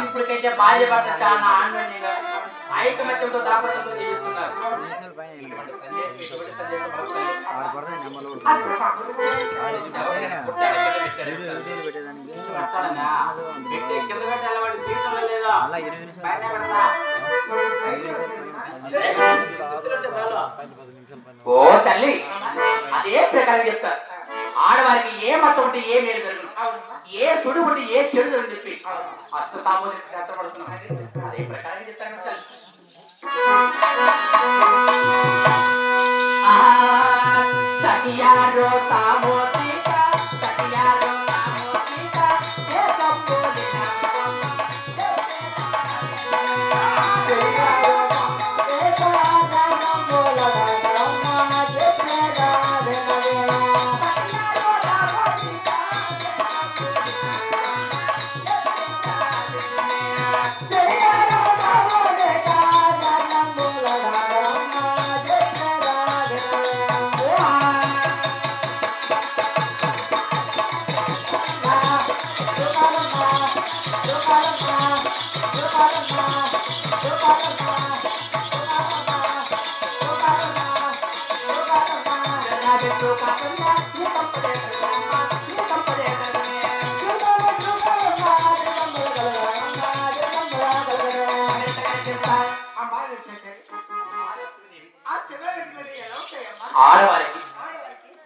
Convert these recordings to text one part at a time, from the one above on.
ఇప్పటికైతే భార్య భర్త చాలా ఆనందంగా ఐకమత్యంతో దాపత్యంతో జీవిస్తున్నారు. ఓ తల్లి అదే ప్రకారం చెప్తా. ఆడవారికి ఏ మతం ఉంటే ఏ మేలు జరుగుతుంది, ఏ చెడు ఉంటే ఏ చెడు జరుగుతుంది చెప్పి అత్త తామోదరి శాస్త్రపడుతున్నాం. అదే ప్రకారం చెప్తాను తల్లి. సఖియారో తామోదిక సఖియారో తామోదిక ఏ సంబోధిన ఆడవారికి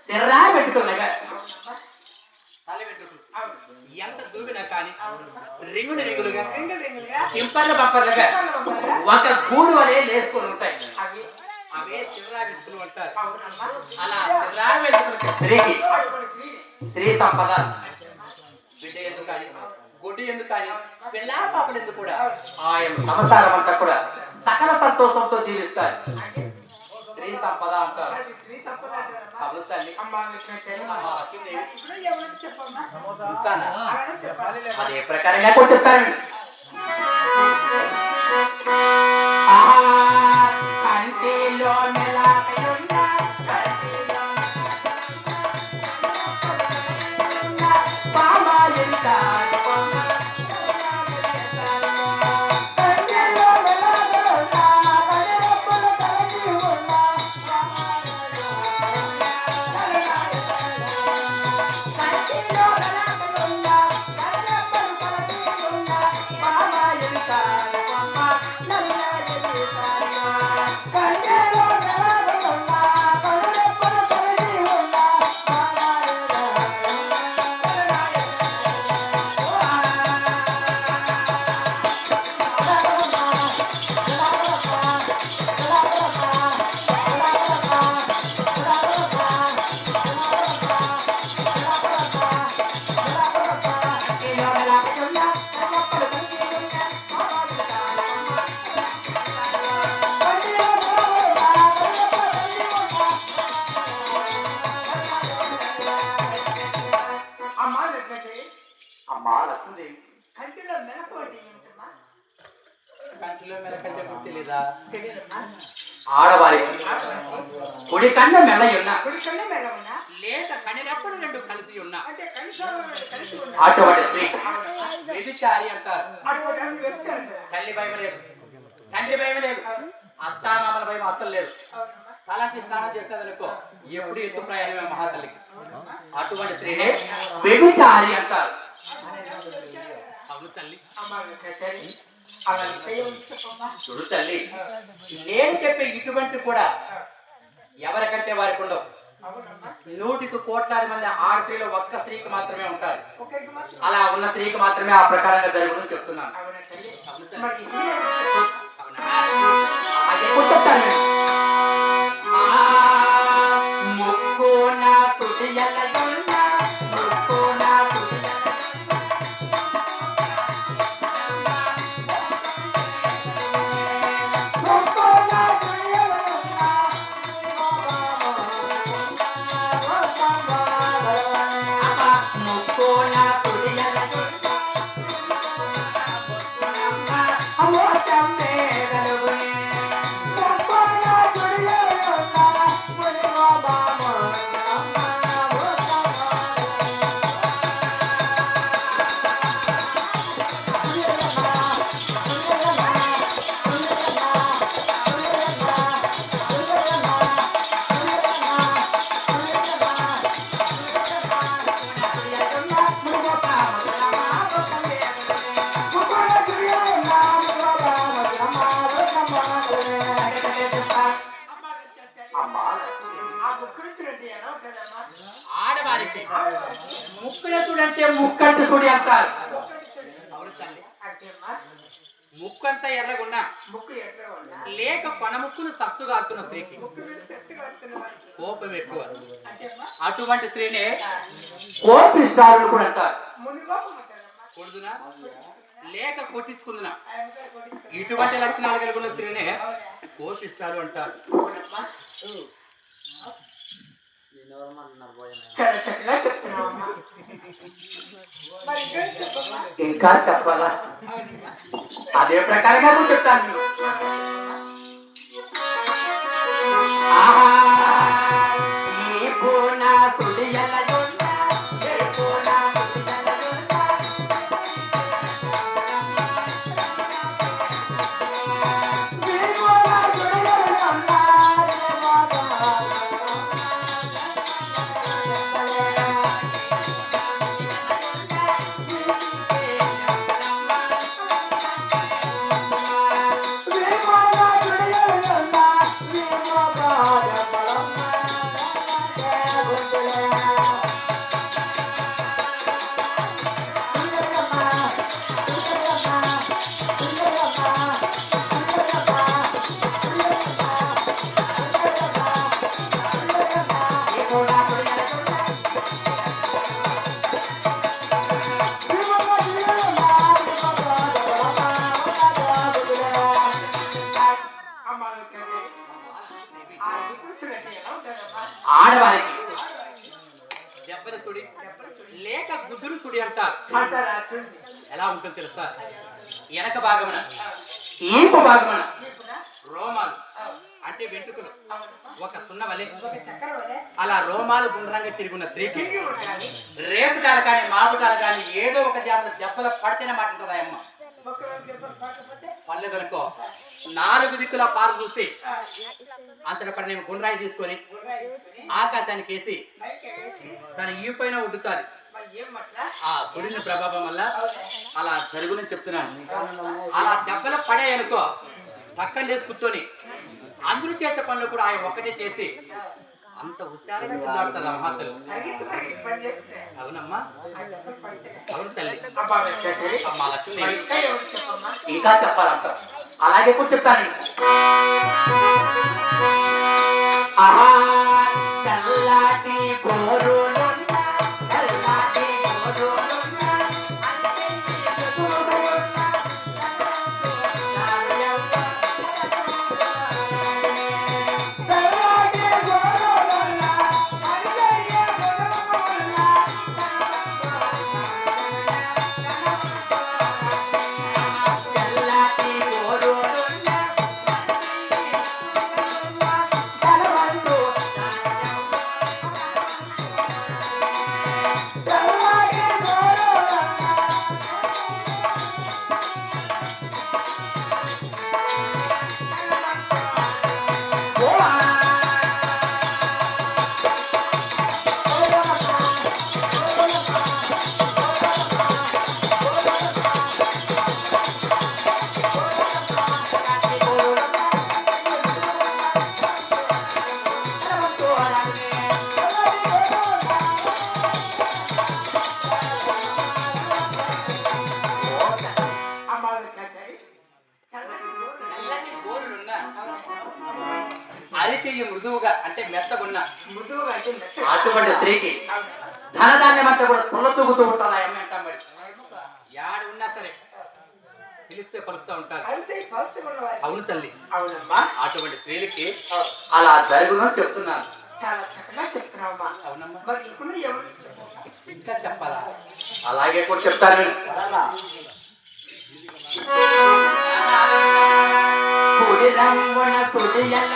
శర్రా పెట్టుకున్నాగా తల పెట్టుకు ఎంత దూవినా కానీ రింగులు రింగులుగా సింపర్ల బప్పర్లుగా ఒక గూడు వలె లేసుకొని ఉంటాయి. అవే శర్రా పెట్టుకుని ఉంటారు. అలా శర్రా పెట్టుకున్న స్త్రీకి స్త్రీ సంపద బిడ్డ ఎందుకు కానీ గుడ్డు ఎందుకు కానీ పిల్లా పాపలు ఎందుకు కూడా ఆయన సంసారం అంతా కూడా సకల సంతోషంతో జీవిస్తారు. స్త్రీ సంపద అంటారు. అదే ప్రకారంగా కొట్టిస్తాను. కంటిలో ఆడవారికి కుడి కన్న మెల్లయున్నా లేక కనినప్పుడు రెండు కలిసి ఉన్నా అటువంటి స్త్రీ వ్యభిచారి అంటారు. తల్లి భయం లేదు, తండ్రి భయం లేదు, అత్తామామల భయం అస్సలు లేదు. తలాంటి స్నానం చేస్తుంది అనుకో ఎప్పుడు ఎత్తు ప్రయాణమే మహాతల్లికి. అటువంటి స్త్రీనే వ్యభిచారి అంటారు. అవును తల్లి. చూడు తల్లి, నేను చెప్పే ఇటువంటి కూడా ఎవరికంటే వారికి ఉండవు. 100కి కోట్లాది మంది ఆడ స్త్రీలు ఒక్క స్త్రీకి మాత్రమే ఉంటారు. అలా ఉన్న స్త్రీకి మాత్రమే ఆ ప్రకారంగా జరుగుతుందని చెప్తున్నాను. ముక్కు నా ముక్కున సుడి అంటే ముక్కంటి సుడి అంటారు. అవును తల్లి. ముక్కు అంతా ఎర్రగున్నా లేక పనముక్కును సత్తుగారుతున్న స్త్రీకి కోపం ఎక్కువ. అటువంటి స్త్రీనే కోపిష్టాలు కూడా అంటారు. కొడుదునా లేక కొట్టించుకుందునా ఇటువంటి లక్షణాలు కలిగి ఉన్న స్త్రీనే కోపిష్టాలు అంటారు. ఇంకా చెప్పాలా? అదే ప్రకారంగా చెప్తాను. ఈ పూన ఆడవారికి దెబ్బల సుడి లేక గుద్దురు సుడి అంటారు. ఎలా ఉంటుంది తెలుసా? వెనక భాగమున ఈపు భాగమున రోమాలు అంటే వెంట్రుకలు ఒక సున్న వలె అలా రోమాలు గుండ్రంగా తిరుగున్న స్త్రీకి రేపుటాలు కానీ మాపుటాలు కానీ ఏదో ఒక జామున దెబ్బల పడితేనే మాట్లాడుతుంది అమ్మ. పల్లెదనుకో 4 దిక్కుల పాలు చూసి అంతటి పడి నేను గుండ్రాయి తీసుకొని ఆకాశానికి వేసి తన ఈ పైన ఉడ్డుతాది. ఆ సుడిన ప్రభావం వల్ల అలా జరుగునని చెప్తున్నాను. అలా దెబ్బల పడాయనుకో పక్కన లేసి కూర్చొని అందరూ చేసే పనులు కూడా ఆయన ఒక్కటే చేసి అంత హుషారుగా తిన్నాడుతుంది అమ్మాతలు. అవునమ్మా, అవును తల్లి. అమ్మా లక్ష్మి ఇంకా చెప్పాలంట. అలాగే కూడా చెప్తాను. చల్లాటి అరిచెయ్యి మృదువుగా అంటే మెత్తగున్న మృదువుగా అంటే అటువంటి స్త్రీకి ధనధాన్యం అంతా కూడా తుల్ల తూగుతూ ఉంటుంది. ఆ అమ్మ అంటాం మరి యాడు ఉన్నా సరే పిలిస్తే పలుకుతూ ఉంటారు. అవును తల్లి. అటువంటి స్త్రీలకి అలా జరుగునని చెప్తున్నాను. చాలా చక్కగా చెప్తున్నావమ్మా. అవునమ్మా. మరి ఇప్పుడు ఎవరు ఇంకా చెప్పాలా? అలాగే కూడా చెప్తాను. రంగున కుడియల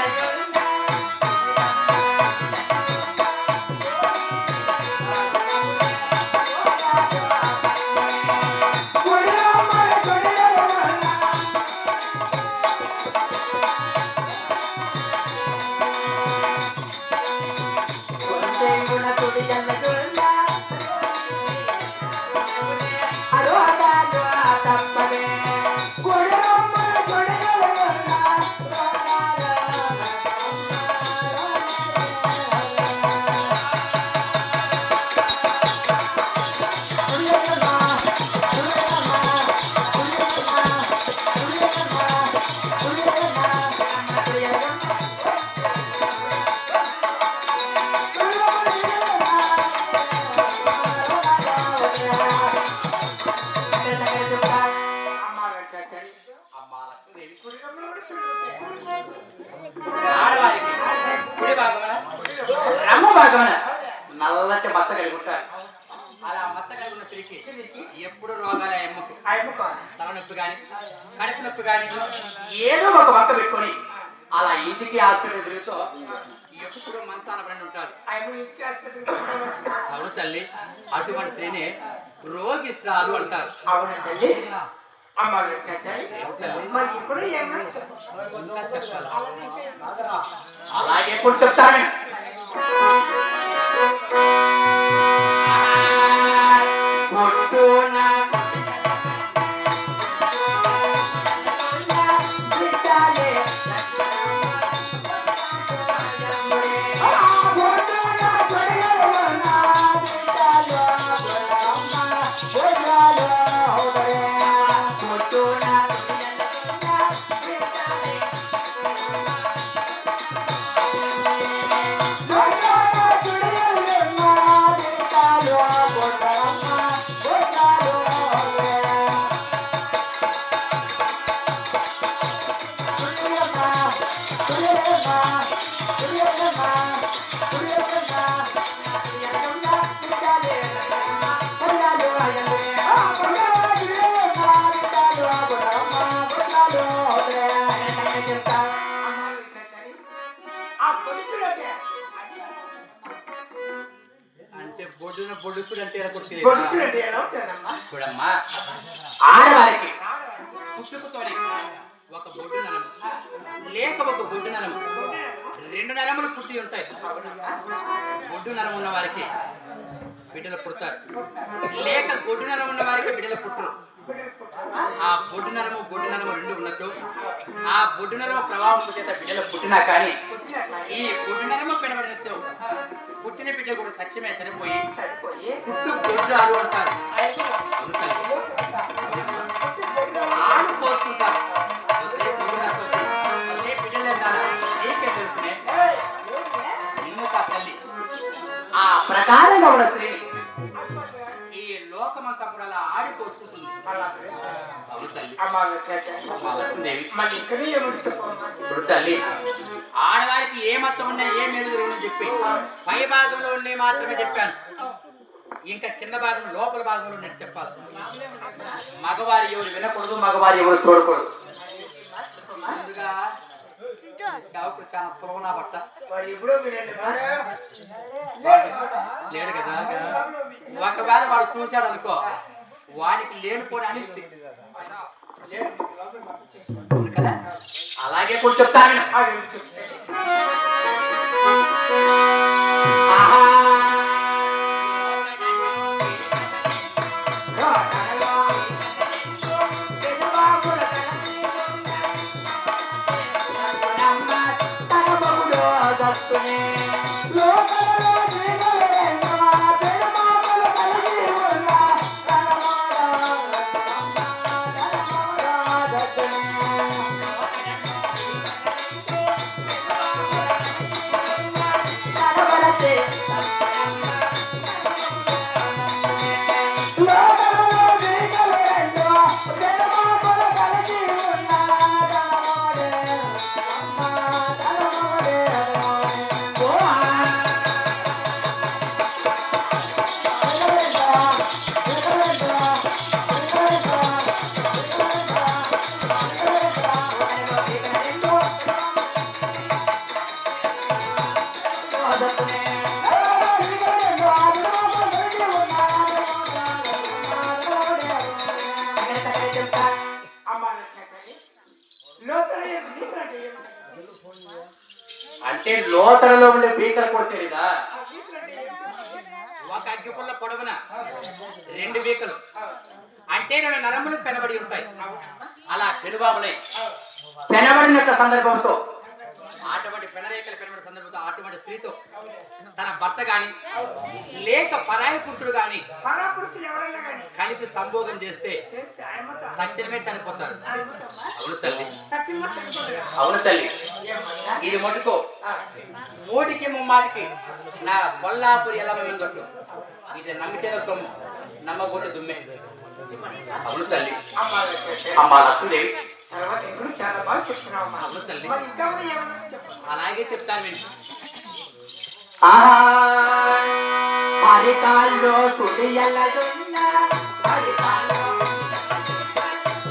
ఆడవారికి కుడి భాగమున రమ్మ భాగమున నల్లటి మచ్చ కలిగి ఉంటారు. అలా మచ్చ కలిగి ఉన్న స్త్రీకి ఎప్పుడు రోగాలే ఎమ్మకు తలనొప్పి కానీ కడుపు నొప్పి కానీ ఏదో ఒక వంక పెట్టుకొని అలా ఇంటికి హాస్పిటల్ తిరుగుతూ ఎప్పుడు మంచాన పడి ఉంటారు. అవును తల్లి, అటువంటి స్త్రీని రోగిష్టాలు అంటారు. అవును తల్లి. అమ్మ మరి ఇప్పుడు ఏమన్నా అలాగే ఇప్పుడు చెప్తాను. అంటే బొడుచుడు అంటే చూడమ్మా, ఆడవారికి పుట్టుకతోనే ఒక బొడ్డు నరము లేక ఒక బొడ్డు నరము, రెండు నరములు పుట్టి ఉంటాయి. బొడ్డు నరం ఉన్న వారికి బిడ్డలు పుడతారు, లేక గొడ్డు నరం ఉన్న వారికి బిడ్డలు పుట్టరు. ఆ బొడ్డు నరము గొడ్డు నరము రెండు ఉన్నట్టు ఆ బొడ్డు నరము ప్రభావం చేత బిడ్డలు పుట్టినా కానీ ఈ బొడ్డు నరము పెనబడినట్టు పుట్టిన బిడ్డ కూడా తక్షణమే చనిపోయి పుట్టు గొడ్రాలు అంటారు. ఆడు పోసుకుంటారు. ఆ ప్రకారంగా ఉన్న స్త్రీ ఈ లోకమంతా కూడా అలా ఆడిపోసుకుంటుంది. ఇప్పుడు తల్లి ఆడవారికి ఏ మతం ఉన్నా ఏ మెరుగులు ఉన్నా చెప్పి పై భాగంలో ఉండే మాత్రమే చెప్పాను. ఇంకా కింద భాగం లోపల భాగంలో ఉన్నట్టు చెప్పాలి. మగవారి ఎవరు వినకూడదు, మగవారి ఎవరు చూడకూడదు. ముందుగా సేవకుడు చాలా పులవనా బట్ట లేడు కదా. ఒకవేళ వాడు చూశాడు అనుకో, వానికి లేనిపోని అనిష్టి కదా. అలాగే కూడా చెప్తాను. అంటే లోతరలో ఉండే బీకల కూడా తెలీదా? ఒక అగ్గిపుల్ల పొడవున రెండు బీకలు అంటే రెండు నరములు పెనబడి ఉంటాయి. అలా పెనుబాబులై పెనబడిన సందర్భంతో అటువంటి పెనరేకలు పెనబడిన సందర్భంతో అటువంటి స్త్రీతో తన భర్త గాని లేక పరాయి పురుషుడు గాని కలిసి సంభోగం చేస్తే తక్షణమే చనిపోతారు. అవును తల్లి, అవును తల్లి. ఇది మటుకో మూటికి ముమ్మాటికి నా కొల్లాపురి ఎలా మందొట్టు ఇది నమ్మితేన సొమ్ము, నమ్మగొట్టు దుమ్మే. అవును తల్లి. అమ్మ లక్ష్మీదేవి తర్వాత ఎప్పుడు చాలా బాగా చెప్తున్నావు అమ్మా. అవును తల్లి. మరి ఇంకా కూడా ఏమన్నా చెప్పు. అలాగే చెప్తాను విను. ఆహా అరికాల్లో సుడియలదున్న అరికాల్లో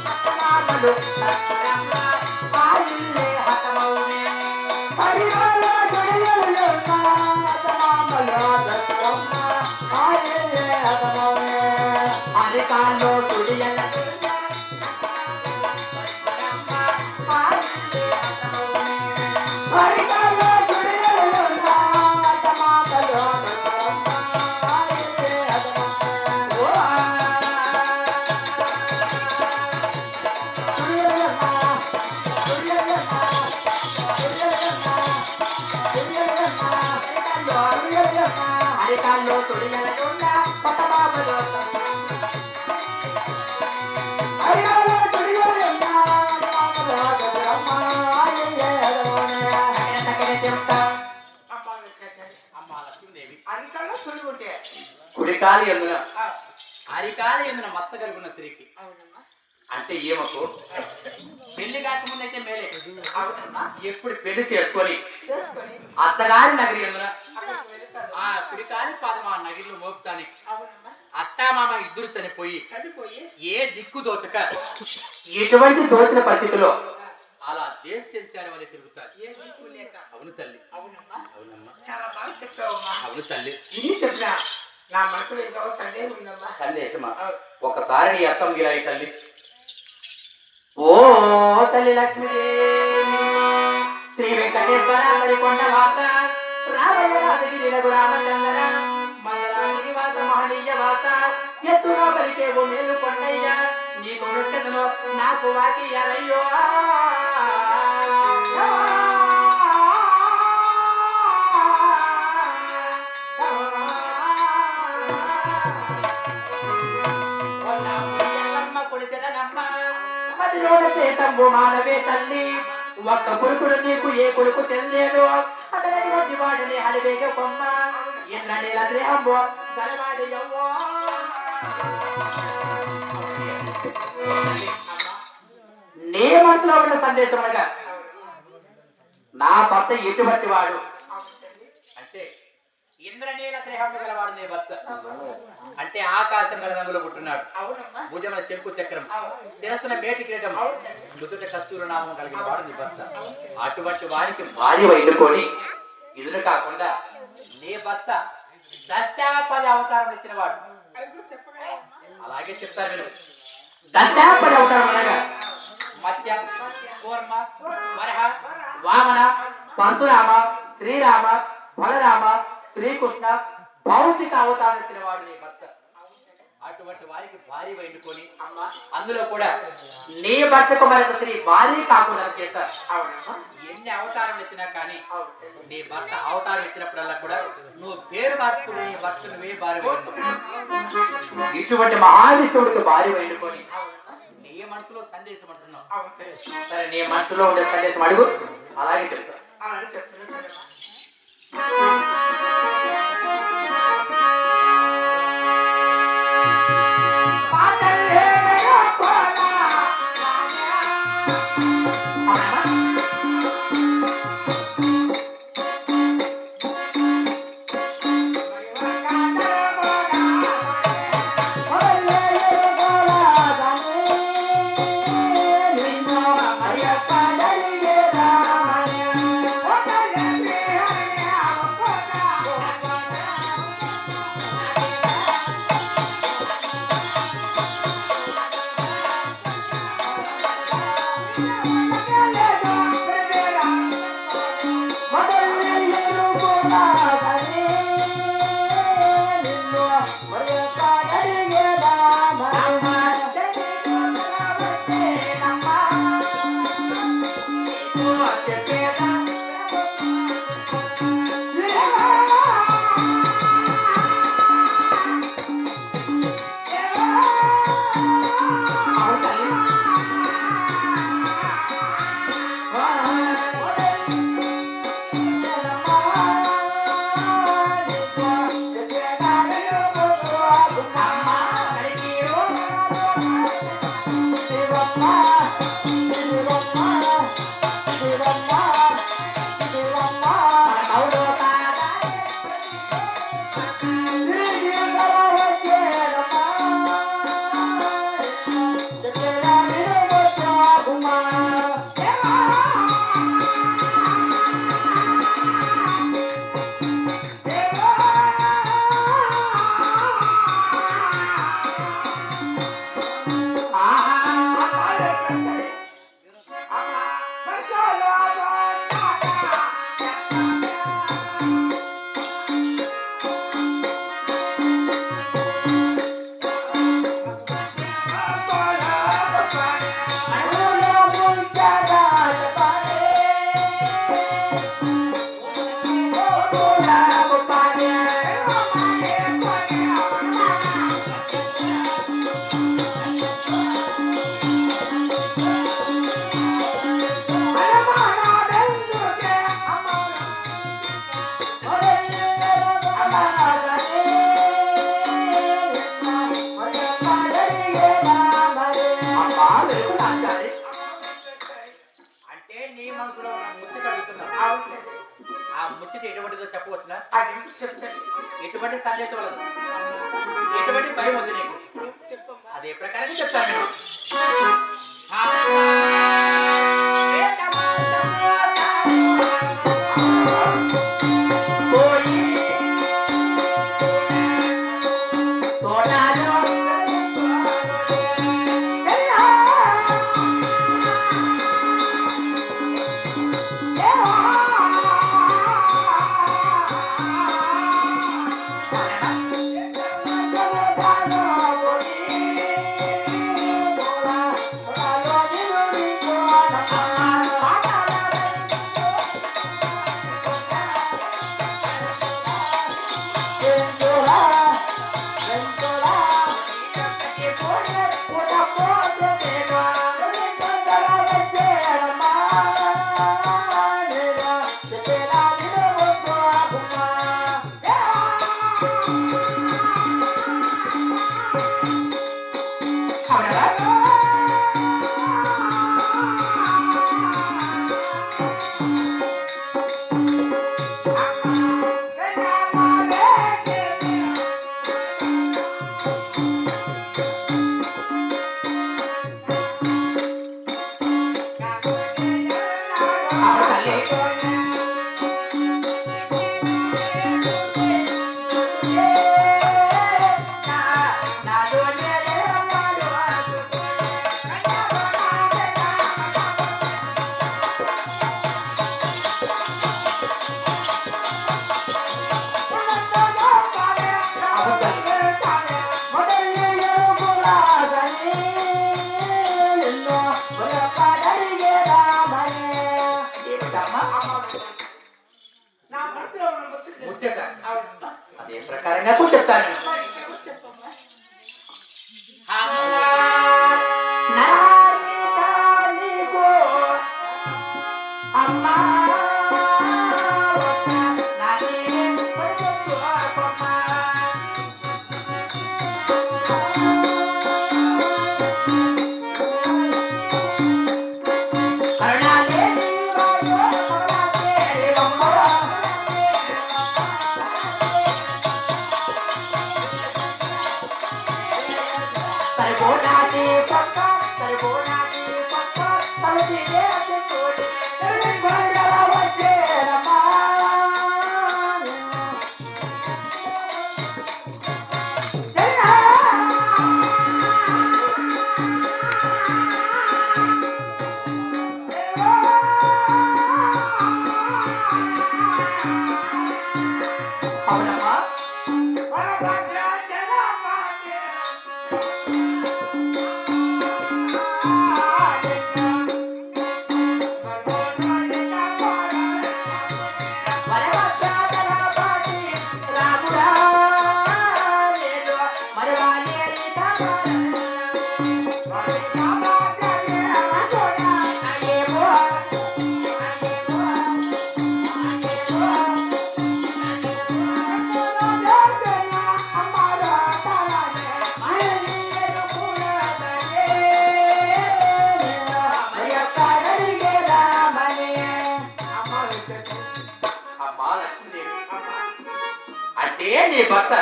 హతమామలు హతరమ్మ ఆయిల్లే హతమౌనే అరికాల్లో సుడియలదున్న హతమామలు హతరమ్మ ఆయిల్లే హతమౌనే అరికాల్లో సుడియలదున్న హతరమ్మ ఆయిల్లే హతమౌనే అరికాల్లో సుడియలదున్న హతమామలు హతరమ్మ ఆయిల్లే హతమౌనే ఓ అరికాల్లో తుడియలదున్న హతమామలు అరికాల్లో తుడియలదున్న హతమామలు హతరమ్మ ఆయిల్లే హతమౌనే తగిన చెప్తా అమ్మా వెంకటాచారి. అమ్మా లక్ష్మీదేవి అరికాల్లో సులువు ఉంటే కుడికాలి ఎందున అరికాలి ఎందున మచ్చ కలుగున్న స్త్రీకి అవునమ్మా. అంటే ఏమకు పెళ్లి కాకముందు అయితే మేలే అవునమ్మా. ఎప్పుడు పెళ్లి చేసుకొని చేసుకొని అత్తగారి నగరి ఎందున అక్కడికి వెళుతారు. ఆ కుడికాలి పాదం ఆ నగిరిలో మోపుతాని అవునమ్మా. అత్తామామ ఇద్దరు చనిపోయి చనిపోయి ఏ దిక్కు దోచక ఎటువంటి దోచిన పరిస్థితిలో అలా దేశ సంచారం వల్ల తిరుగుతారు. ఏ దిక్కు లేక. అవును తల్లి అవునమ్మా. అవునమ్మా చాలా బాగా చెప్పావమ్మా. అవును తల్లి ఇది చెప్పినా నా మనసులో ఇంకా సందేహం ఉందమ్మా. సందేశమా అవును. ఒకసారి నీ అర్థం గిరాయి తల్లి. ఓ తల్లి లక్ష్మీదేవి శ్రీ వెంకటేశ్వర మరికొండ వాత రామయ్య రాజగిరి రఘు రామచంద్ర మంగళాగిరి వాత మహనీయ వాత ఎత్తుగా పలికే ఓ మేలు కొండయ్య నీకు నృత్యతలో నాకు వాకి అరయ్యో తమ్ము మానవే తల్లి ఒక్క కొడుకుడు నీకు ఏ కొడుకు చెందేడు అతని వంటి వాడిని అడివేగ కొమ్మ ఎన్నడేల దేహంబో గలవాడి యవ్వో నీ మనసులో ఉన్న సందేశం అనగా నా భర్త ఎటువంటి వాడు అంటే ఇంద్రనీల దేహం గలవాడు నీ భర్త అంటే ఆకాశం గల రంగులో పుట్టున్నాడు. అవునమ్మా. భుజమున చెంకు చక్రం శిరస్సున మేటి కిరీటం నుదుట కస్తూర నామం కలిగిన వాడు నీ భర్త. అటువంటి వారికి భార్య వైదుకొని ఇదురు కాకుండా నీ భర్త దశాపది అవతారం ఎత్తిన వాడు. అది కూడా చెప్పగలవా? అలాగే చెప్తారు మీరు. దశాపది అవతారం అనగా మత్య కూర్మ వరహ వామన పరశురామ శ్రీరామ బలరామ శ్రీకృష్ణ భౌతిక అవతారం ఎత్తిన వాడు నీ భర్త. అటువంటి వారికి భార్య వైండుకొని అమ్మ అందులో కూడా నీ భర్తకు మరొక స్త్రీ భార్య కాకుండా చేస్తారు. అవునమ్మా. ఎన్ని అవతారం ఎత్తినా కానీ నీ భర్త అవతారం ఎత్తినప్పుడల్లా కూడా నువ్వు పేరు మార్చుకుని నీ భర్త నువ్వే భార్య వైండుకో. ఇటువంటి మహావిష్ణుడికి భార్య వైండుకొని నీ మనసులో సందేశం అంటున్నావు. అవును. సరే నీ మనసులో ఉండే సందేశం అడుగు అలాగే చెప్తా. అలాగే చెప్తున్నా చూడమ్మా. అమ్మా వెలుగు నాచారి అంటే నీ మనసులో ఉన్న ముచ్చట అడుగుతున్నావు. అవుతుంది. ఆ ముచ్చట ఎటువంటిదో చెప్పవచ్చునా? అది చెప్తాను. ఎటువంటి సందేశం వలదు, ఎటువంటి భయం వద్దు నీకు. చెప్పమ్మా. అదే ప్రకారంగా చెప్తాను నేను. నా మనసులో ఉన్న ముచ్చట అవునమ్మా. అదే ప్రకారంగా కూడా చెప్తాను. చెప్పమ్మా. అమ్మా అంటే నీ భర్త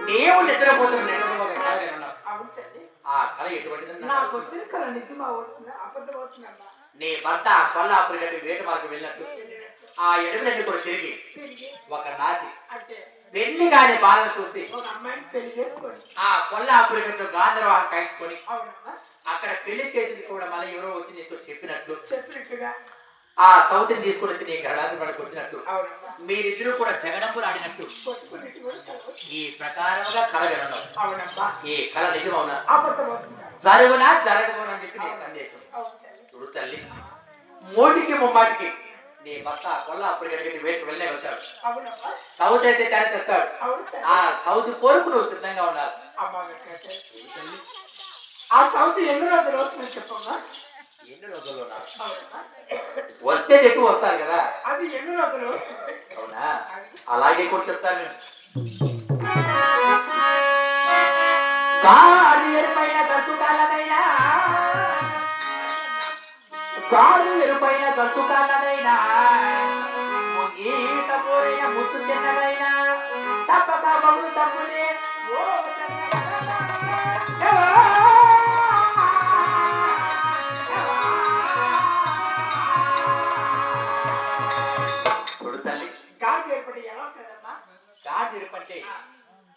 నీవు నిద్రపోతున్న నిద్రలో ఒక కళ విన్నావు. ఆ కళ ఎటువంటిది? నాకు వచ్చిన కళ నిజమా అవుతుందా అబద్ధం అవుతుందమ్మా? నీ భర్త కొల్లాపురి వేట మార్గం వెళ్ళినట్టు ఆ ఎడుగులన్నీ కూడా తిరిగి ఒక నాటి అంటే పెళ్లి కాని బాధను చూసి ఒక అమ్మాయిని పెళ్లి చేసుకోండి. ఆ కొల్లాపురి గాంధర్వాహం కాయించుకొని అవునమ్మా. అక్కడ పెళ్లి చేసి కూడా మళ్ళీ ఎవరో వచ్చి నీతో చెప్పినట్టుగా ఆ సౌతిని తీసుకుని వచ్చి నీ గడాది మనకు వచ్చినట్టు అవునమ్మా. మీరిద్దరూ కూడా జగడంపులు ఆడినట్టు కొట్టుకున్నట్టు కూడా కలవచ్చు. ఈ ప్రకారముగా కళ వినడం. అవునమ్మా. ఈ కళ నిజమవునా? అబద్ధం అవుతుందా? జరుగునా జరగబోనా అని చెప్పి నీ సందేశం. అవును తల్లి. చూడు తల్లి, మూటికి ముమ్మాటికి నీ భర్త కొల్లాపురి గడికి వేటు వెళ్ళే వెళ్తాడు. అవునమ్మా. సౌత్ అయితే తయారు తెస్తాడు. అవును తల్లి. ఆ సౌత్ పోరుకు నువ్వు సిద్ధంగా ఉండాలి. అమ్మా వెంకటే. ఆ సౌత్ ఎన్ని రోజులు వస్తుందని చెప్పమ్మా? ఎన్ని రోజుల్లో అవునమ్మా. వస్తే ఎక్కువ వస్తారు కదా. అది ఎన్ని రోజులు వస్తుంది? అవునా? అలాగే కూడా చెప్తాను నేను. కారు ఎరుపైన గట్టుకాలనైనా కారు ఎరుపైన గట్టుకాలనైనా ఈత కోరిన ముత్తు చిన్నదైనా తప్పక బహుళ తప్పునే ఓ చూడు తల్లి, గాలి ఏర్పడి ఎలా ఉంటుందమ్మా? కాదు ఎరుపంటే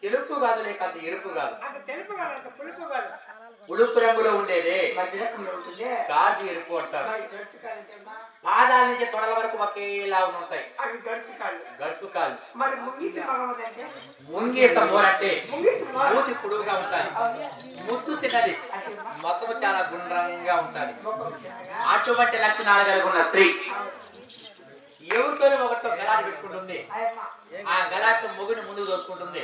తెలుపు కాదు లేక అంత ఎరుపు కాదు, అంత తెలుపు కాదు, అంత పులుపు కాదు, ఉడుపు రంగులో ఉండేదే మధ్య రకంలో ఉంటుంది. కాదు ఎరుపు అంటారు. అవి గడుచు కాళ్ళు ఏంటమ్మా? పాదాల నుంచి తొడల వరకు ఒకేలా ఉంటాయి అవి గడుచు కాళ్ళు. గడుచు కాలు. మరి ముంగిసి మగవది అంటే ముంగీత మోరంటే ముంగిసి మగ మూతి పొడుగుగా ఉంటాయి, ముత్తు చిన్నది, మొత్తము చాలా గుండ్రంగా ఉంటాయి. అటువంటి లక్షణాలు కలిగి ఉన్న స్త్రీ ఎవరితోనే ఒకరితో గలాట పెట్టుకుంటుంది. ఆ గలాట్లో మొగుని ముందుకు దోచుకుంటుంది,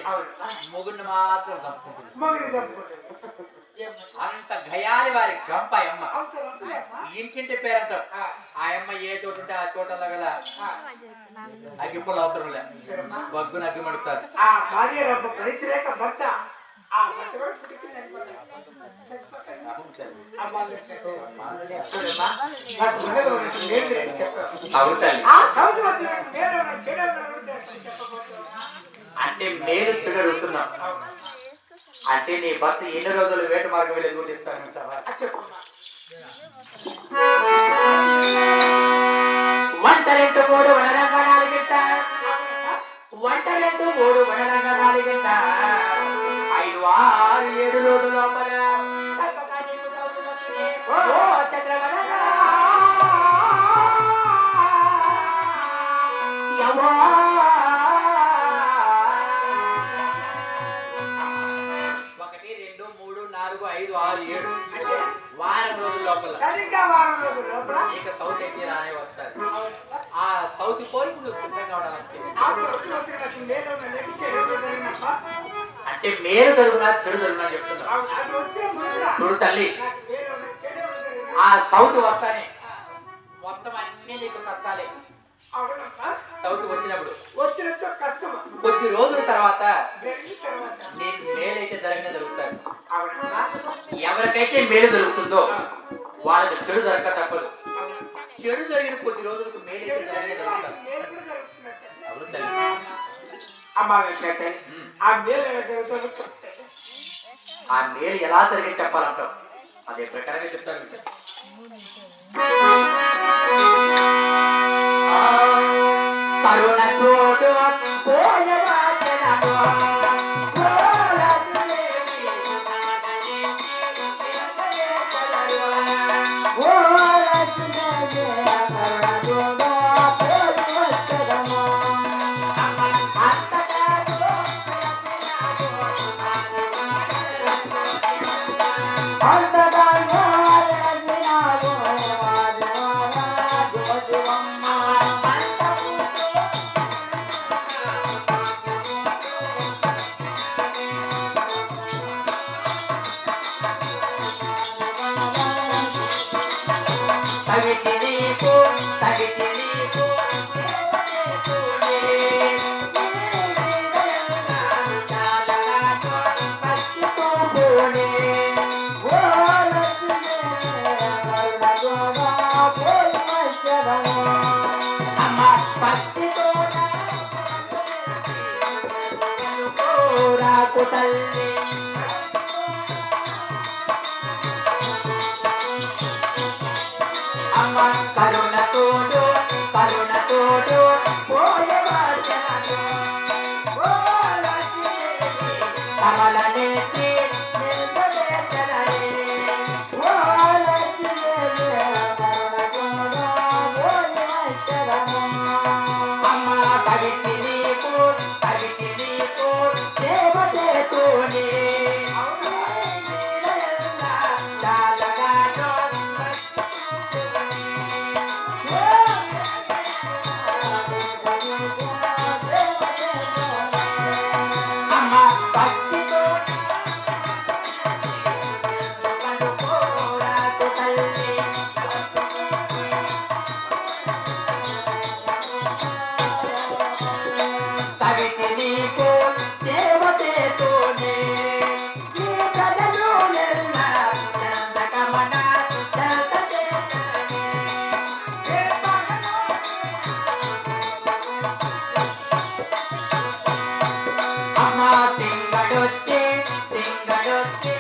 మొగుడిని మాత్రం చంపుకుంటుంది. మొగుడు చంపుకుంటుంది. అంత గయాలి వారి గంప అమ్మ. అంత వద్దులేమ్మా. ఇంటింటి పేరంటాం. ఆ అమ్మ ఏ చోటు ఉంటే ఆ చోటల్లో గల అగ్గిపుల్ల అవసరం లే, వగ్గును అగ్గి మడుపుతారు. ఆ భార్య రబ్బ పరిచలేక భర్త ఆ భర్త కూడా పుట్టించింది అనుకోండి. అవుతాయి. ఆ సౌండ్ వచ్చినట్టు మేలు చెడు చెప్పబోతున్నా. అంటే మేలు చెడు అడుగుతున్నాం. అంటే నీ భర్త ఎన్ని రోజులు వేట మార్గం వెళ్ళి గుర్తిస్తానంటావా? చెప్పమ్మా. వంటరెంటు మూడు వనరంగా నాలుగింట, వంటరెంటు మూడు వనరంగా నాలుగింట, 5, 6, 7 రోజుల లోపల ఓ చంద్రవనగా యవ్వా. 1, 2, 3, 4, 5, 6, 7 అంటే వారం రోజుల లోపల సరిగ్గా వారం రోజుల లోపల ఇక సౌత్ అయితే రానే వస్తారు. ఆ సౌత్ పోయి నువ్వు సిద్ధంగా ఉండాలంటే ఆ సౌండ్ వచ్చినట్టు మేలు లేక చెడు జరిగినప్ప. అంటే మేలు జరుగునా చెడు జరుగునా చెప్తున్నా. అది వచ్చిన ముందుగా చూడు తల్లి, నాకు మేలు చెడు జరిగిన ఆ సౌత్ వస్తానే మొత్తం అన్ని నీకు కష్టాలే. అవునమ్మా. సౌత్ వచ్చినప్పుడు వచ్చిన కష్టం కొద్ది రోజుల తర్వాత జరిగిన తర్వాత నీకు మేలైతే జరిగిన జరుగుతాయి. అవునమ్మా. ఎవరికైతే మేలు జరుగుతుందో వాళ్ళకి చెడు జరగక తప్పదు. చెడు జరిగిన కొద్ది రోజులకు మేలైతే చెడు జరిగిన జరిగిన జరుగుతాయి. మేలు కూడా జరుగుతున్నట్టు. అవును తల్లి. అమ్మా వెంకటే, ఆ మేలు ఎలా జరుగుతుందో చెప్తాను. ఆ మేలు ఎలా జరిగి చెప్పాలంటావు, అదే ప్రకారంగా చెప్తాను. కరుణ తోడు పోయరాజనమో అమ్మ కరుణ తోడు సింగడొచ్చి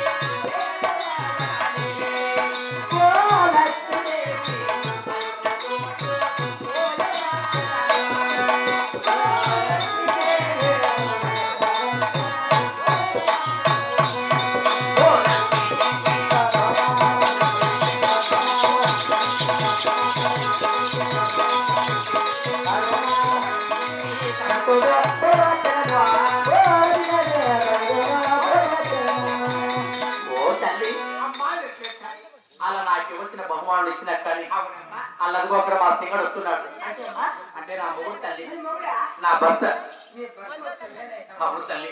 ఓ తల్లి అమ్మా లెక్కేసాయి. అలా నాకు వచ్చిన బహుమానులు ఇచ్చిన కానీ అవునమ్మా. అల్లరికి ఒకరు మా సింగడు వస్తున్నాడు అంతేమ్మా? అంటే నా మొగుడు తల్లి నీ మొగుడా? నా భర్త నీ భర్త వచ్చిందే అవును తల్లి